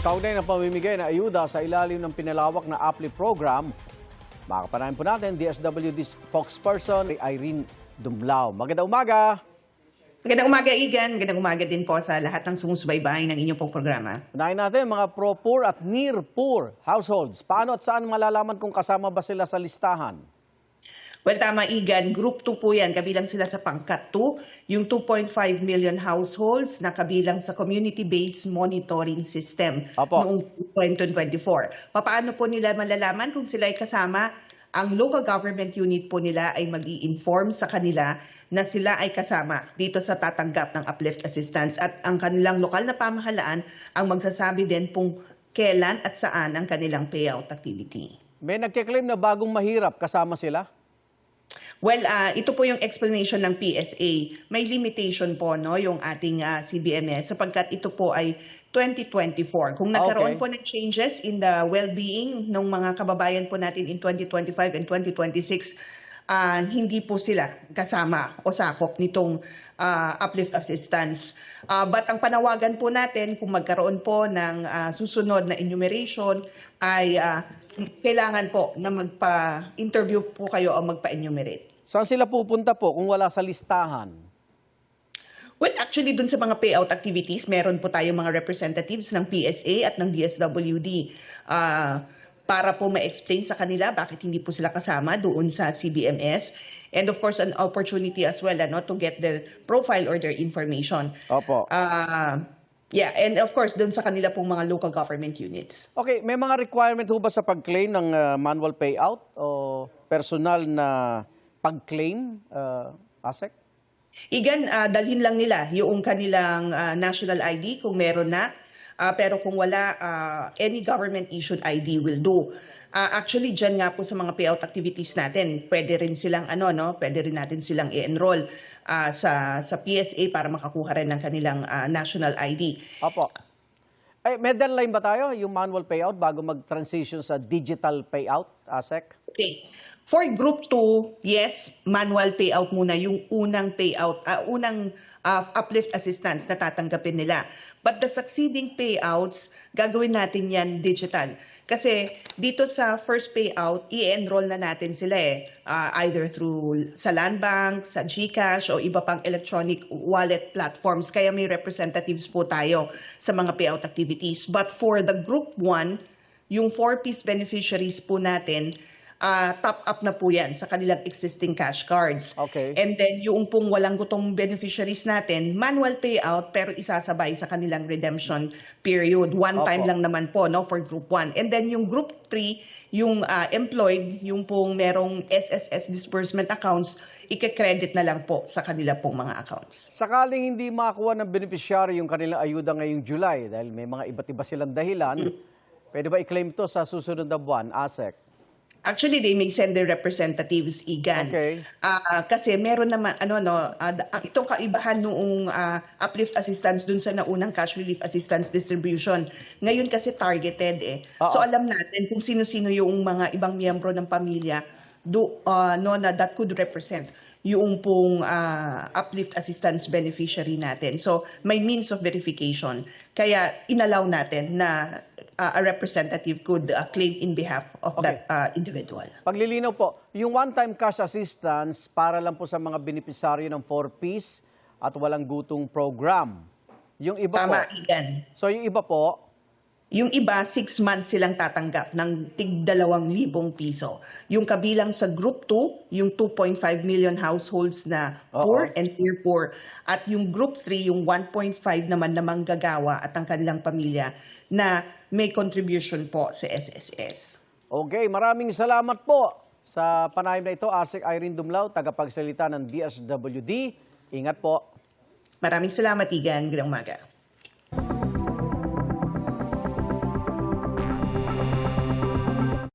Kaugnay ng pamimigay na ayuda sa ilalim ng pinalawak na APLI program, makakapanayan po natin DSWD spokesperson Irene Dumlao. Magandang umaga! Magandang umaga, Igan. Magandang umaga din po sa lahat ng sumusubaybay ng inyong pong programa. Unahin natin mga pro-poor at near-poor households. Paano at saan malalaman kung kasama ba sila sa listahan? Well, tama, Igan. Group 2 po yan. Kabilang sila sa pangkat 2, yung 2.5 million households na kabilang sa community-based monitoring system noong 2024. Paano po nila malalaman kung sila ay kasama? Ang local government unit po nila ay mag-i-inform sa kanila na sila ay kasama dito sa tatanggap ng uplift assistance at ang kanilang lokal na pamahalaan ang magsasabi din kung kailan at saan ang kanilang payout activity. May nagkiklaim na bagong mahirap kasama sila? Well, ito po yung explanation ng PSA. May limitation po yung ating CBMS sapagkat ito po ay 2024. Kung nagkaroon po ng changes in the well-being ng mga kababayan po natin in 2025 and 2026, hindi po sila kasama o sakop nitong uplift assistance. But ang panawagan po natin kung magkaroon po ng susunod na enumeration ay kailangan po na magpa-interview po kayo o magpa-enumerate. Saan sila pupunta po kung wala sa listahan? Well, actually, dun sa mga payout activities, meron po tayong mga representatives ng PSA at ng DSWD para po ma-explain sa kanila bakit hindi po sila kasama doon sa CBMS. And of course, an opportunity as well to get their profile or their information. Opo. Yeah, and of course, doon sa kanila pong mga local government units. Okay, may mga requirement ho ba sa pag-claim ng manual payout o personal na pag-claim, ASEC? Igan, dalhin lang nila yung kanilang national ID kung meron na. Pero kung wala, any government-issued ID will do. Actually, dyan nga po sa mga payout activities natin, pwede rin silang pwede rin natin silang i-enroll sa PSA para makakuha rin ng kanilang national ID. Opo. May deadline ba tayo, yung manual payout, bago mag-transition sa digital payout, ASEC? Okay. For Group 2, yes, manual payout muna yung unang payout, unang uplift assistance na tatanggapin nila. But the succeeding payouts, gagawin natin yan digital. Kasi dito sa first payout, i-enroll na natin sila either through sa Land Bank, sa GCash, o iba pang electronic wallet platforms. Kaya may representatives po tayo sa mga payout activities. But for the Group 1, yung 4-piece beneficiaries po natin, top up na po yan sa kanilang existing cash cards. Okay. And then yung pong walang gutong beneficiaries natin, manual payout pero isasabay sa kanilang redemption period. One time lang naman po for Group 1. And then yung Group 3, yung employed, yung pong merong SSS disbursement accounts, ika-credit na lang po sa kanila pong mga accounts. Sakaling hindi makakuha ng beneficiary yung kanilang ayuda ngayong July dahil may mga iba't iba silang dahilan, pwede ba i-claim to sa susunod na buwan, ASEC? Actually, they may send their representatives, Igan. Okay. Kasi meron naman, itong kaibahan noong uplift assistance dun sa naunang cash relief assistance distribution. Ngayon kasi targeted So alam natin kung sino-sino yung mga ibang miyembro ng pamilya na that could represent yung pong uplift assistance beneficiary natin. So may means of verification. Kaya inallow natin na a representative could claim in behalf of that individual. Paglilinaw po, yung one-time cash assistance para lang po sa mga benepisaryo ng 4-piece at walang gutong program. Yung iba Tama, po. Igan. So yung iba po, yung iba, 6 months silang tatanggap ng tig 2,000 piso. Yung kabilang sa Group 2, yung 2.5 million households na poor and near poor. At yung Group 3, yung 1.5 naman na manggagawa at ang kanilang pamilya na may contribution po sa SSS. okay, maraming salamat po sa panayam na ito. ASEC Irene Dumlao, tagapagsalita ng DSWD. Ingat po. Maraming salamat, Igan. Gandang umaga.